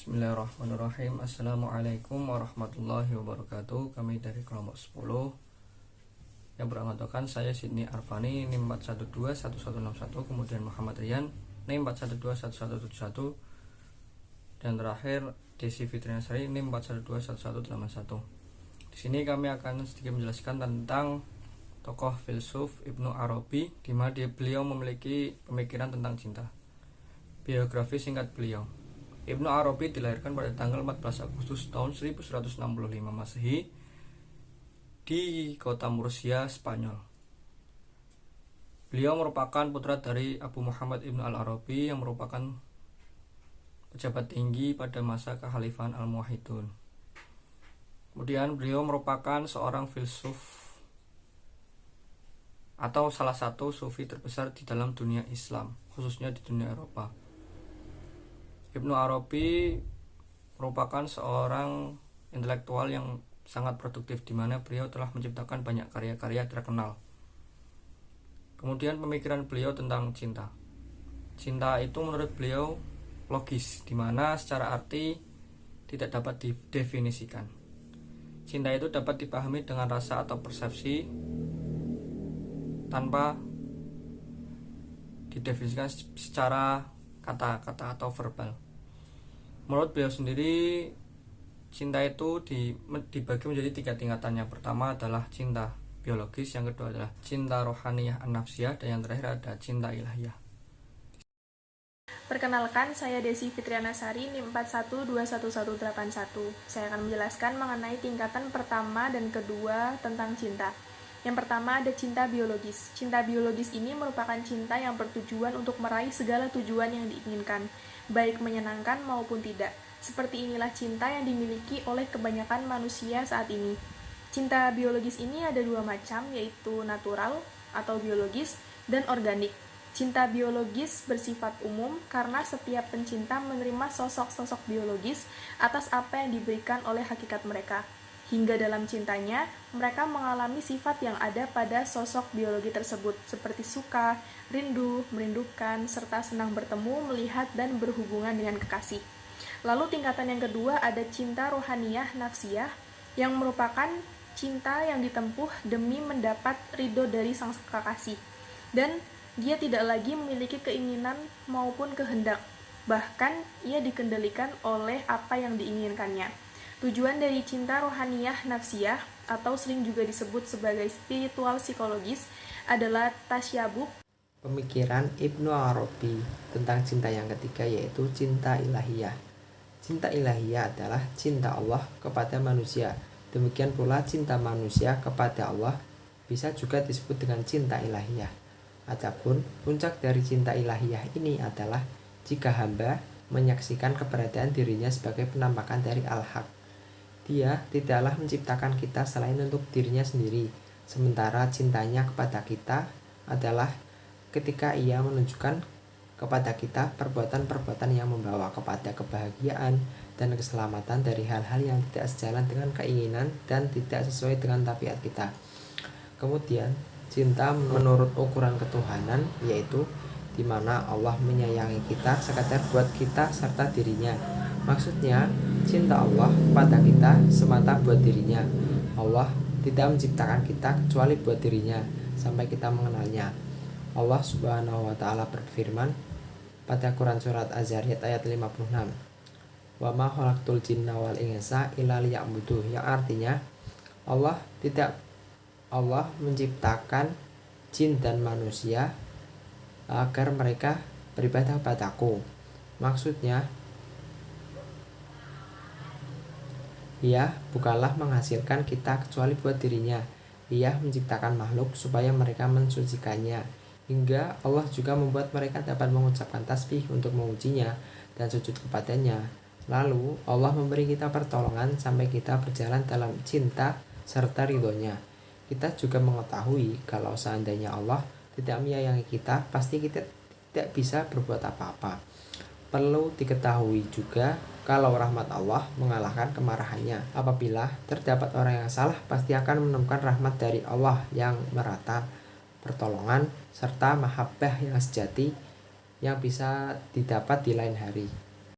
Bismillahirrahmanirrahim. Assalamualaikum warahmatullahi wabarakatuh. Kami dari kelompok 10 yang beranggotakan saya Sidney Arfani NIM 4121161, kemudian Muhammad Rian NIM 4121171, dan terakhir Desi Fitrianasari NIM 4121181. Di sini kami akan sedikit menjelaskan tentang tokoh filsuf Ibnu Arabi, di mana beliau memiliki pemikiran tentang cinta. Biografi singkat beliau. Ibnu Arabi dilahirkan pada tanggal 14 Agustus tahun 1165 Masehi di kota Murcia, Spanyol. Beliau merupakan putra dari Abu Muhammad Ibnu Al-Arabi yang merupakan pejabat tinggi pada masa kekhalifahan Al-Muwahhidun. Kemudian beliau merupakan seorang filsuf atau salah satu sufi terbesar di dalam dunia Islam, khususnya di dunia Eropa. Ibnu Arabi merupakan seorang intelektual yang sangat produktif, di mana beliau telah menciptakan banyak karya-karya terkenal. Kemudian pemikiran beliau tentang cinta. Cinta itu menurut beliau logis, di mana secara arti tidak dapat didefinisikan. Cinta itu dapat dipahami dengan rasa atau persepsi tanpa didefinisikan secara kata-kata atau verbal. Menurut beliau sendiri, cinta itu dibagi menjadi 3 tingkatan. Yang pertama adalah cinta biologis, yang kedua adalah cinta rohaniyah an-nafsiyah, dan yang terakhir ada cinta ilahiyah. Perkenalkan, saya Desi Fitrianasari NIM 4121181. Saya akan menjelaskan mengenai tingkatan pertama dan kedua tentang cinta. Yang pertama ada cinta biologis. Cinta biologis ini merupakan cinta yang bertujuan untuk meraih segala tujuan yang diinginkan, baik menyenangkan maupun tidak. Seperti inilah cinta yang dimiliki oleh kebanyakan manusia saat ini. Cinta biologis ini ada 2 macam, yaitu natural atau biologis dan organik. Cinta biologis bersifat umum karena setiap pencinta menerima sosok-sosok biologis atas apa yang diberikan oleh hakikat mereka. Hingga dalam cintanya, mereka mengalami sifat yang ada pada sosok biologi tersebut, seperti suka, rindu, merindukan, serta senang bertemu, melihat, dan berhubungan dengan kekasih. Lalu tingkatan yang kedua ada cinta rohaniyah nafsiyah, yang merupakan cinta yang ditempuh demi mendapat ridho dari sang kekasih. Dan dia tidak lagi memiliki keinginan maupun kehendak, bahkan ia dikendalikan oleh apa yang diinginkannya. Tujuan dari cinta rohaniyah nafsiyah, atau sering juga disebut sebagai spiritual psikologis, adalah tasyabuk. Pemikiran Ibnu Arabi tentang cinta yang ketiga yaitu cinta ilahiyah. Cinta ilahiyah adalah cinta Allah kepada manusia. Demikian pula cinta manusia kepada Allah bisa juga disebut dengan cinta ilahiyah. Adapun puncak dari cinta ilahiyah ini adalah jika hamba menyaksikan keberadaan dirinya sebagai penampakan dari Al-Haq. Dia tidaklah menciptakan kita selain untuk dirinya sendiri, sementara cintanya kepada kita adalah ketika ia menunjukkan kepada kita perbuatan-perbuatan yang membawa kepada kebahagiaan dan keselamatan dari hal-hal yang tidak sejalan dengan keinginan dan tidak sesuai dengan tabiat kita. Kemudian, cinta menurut ukuran ketuhanan, yaitu di mana Allah menyayangi kita sekadar buat kita serta dirinya. Maksudnya, cinta Allah pada kita semata buat dirinya. Allah tidak menciptakan kita kecuali buat dirinya sampai kita mengenalnya. Allah Subhanahu wa taala berfirman pada Quran surat Az-Zariyat ayat 56. Wa ma khalaqtul jinna wal insa illa liya'budun, yang artinya Allah menciptakan jin dan manusia agar mereka beribadah padaku. Maksudnya, Ia bukanlah menghasilkan kita kecuali buat dirinya. Ia menciptakan makhluk supaya mereka mensucikannya. Hingga Allah juga membuat mereka dapat mengucapkan tasbih untuk memujinya dan sujud kepadanya. Lalu Allah memberi kita pertolongan sampai kita berjalan dalam cinta serta ridhonya. Kita juga mengetahui kalau seandainya Allah tidak menyayangi kita, pasti kita tidak bisa berbuat apa-apa. Perlu diketahui juga kalau rahmat Allah mengalahkan kemarahannya. Apabila terdapat orang yang salah, pasti akan menemukan rahmat dari Allah yang merata, pertolongan, serta mahabbah yang sejati yang bisa didapat di lain hari.